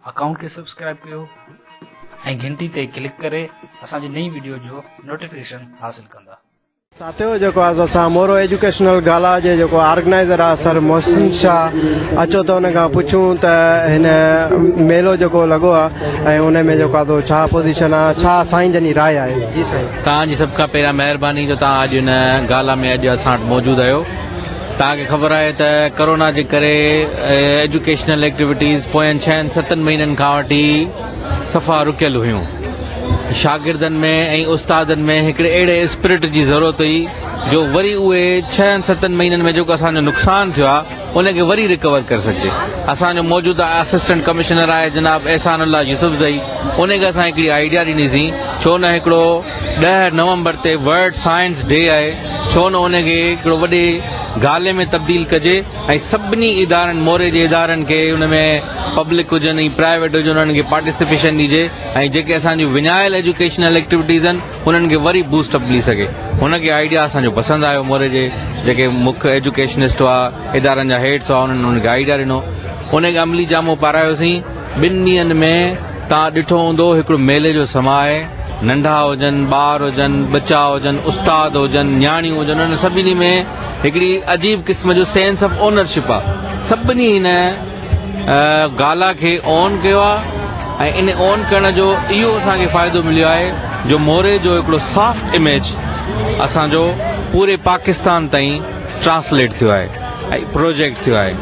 Account के subscribe कयो ऐं घंटी ते क्लिक करे असांजी नई वीडियो जो नोटिफिकेशन हासिल कंदा। साथियों जो असां मोरो एजुकेशनल गाला जे जो ऑर्गेनाइज़र आहे सर मोहसिन शाह अचो तो उन खां पुछूं त हिन मेलो जो लॻो आहे ऐं उन में जो छा पोजीशन आहे, छा साईं जनी राय आहे। जी साईं, तव्हांजी सभ खां पहिरियां महिरबानी जो तव्हां अॼु हिन गाला में अॼु असां वटि मौजूदु आहियो। तव्हांखे ख़बर आहे त कोरोना जे करे एजुकेशनल एक्टिविटीज़ पोयनि 6-7 महीननि खां वठी सफ़ा रुकियल हुयूं। शागिर्दनि में ऐं उस्तादनि में हिकिड़े अहिड़े स्पिरिट जी ज़रूरत हुई जो वरी उहे 6-7 महीननि में जेको असांजो नुक़सानु थियो आहे उनखे वरी रिकवर करे सघिजे। असांजो मौजूदा असिस्टेंट कमिश्नर आहे जनाब एहसानुल्लाह यूसुफज़ई, उनखे असां हिकिड़ी आइडिया ॾिनीसीं छो न हिकिड़ो 10 नवंबर ते वर्ल्ड साइंस डे आहे, छो न उनखे हिकिड़ो वॾे गाले में तब्दील कजे ऐं सभिनी इदारनि मोरे जे इदारनि खे उनमें पब्लिक हुजनि ऐं प्राइवेट हुजनि उन्हनि खे पार्टिसिपेशन ॾिजे ऐं जेके असांजूं विञायल एजुकेशनल एक्टिविटीज़ आहिनि उन्हनि खे वरी बूस्टअप मिली सघे। हुनखे आइडिया असांजो पसंदि आयो। मोरे जे जेके मुख्य एजुकेशनिस्ट हुआ, इदारनि जा हेड्स हुआ, उन्हनि उनखे आइडिया ॾिनो, उनखे अमली जामो पारायोसीं। 2 ॾींहंनि में तव्हां ॾिठो हूंदो हिकिड़ो मेले जो समा आहे, नंढा हुजनि, ॿार हुजनि, बच्चा हुजनि, उस्ताद हुजनि, न्याणियूं हुजनि, उन सभिनी में हिकिड़ी अजीब क़िस्म जो सेंस ऑफ ओनरशिप आहे। सभिनी हिन गाला खे ऑन कयो आहे ऐं इन ऑन करण जो इहो असांखे फ़ाइदो मिलियो आहे जो मोरे जो हिकिड़ो सॉफ्ट इमेज असांजो पूरे पाकिस्तान ताईं ट्रांसलेट थियो आहे ऐं प्रोजेक्ट थियो आहे।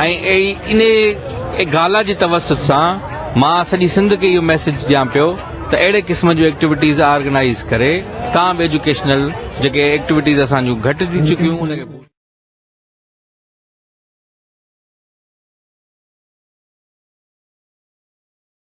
ऐं इन गाला जी तवसुत सां मां सॼी सिंध खे इहो मैसेज ॾियां पियो त अहिड़े क़िस्म जूं एक्टिविटीज़ ऑर्गेनाइज़ करे तव्हां बि एजुकेशनल जेके एक्टिविटीज़ असांजूं घटि थी चुकियूं उनखे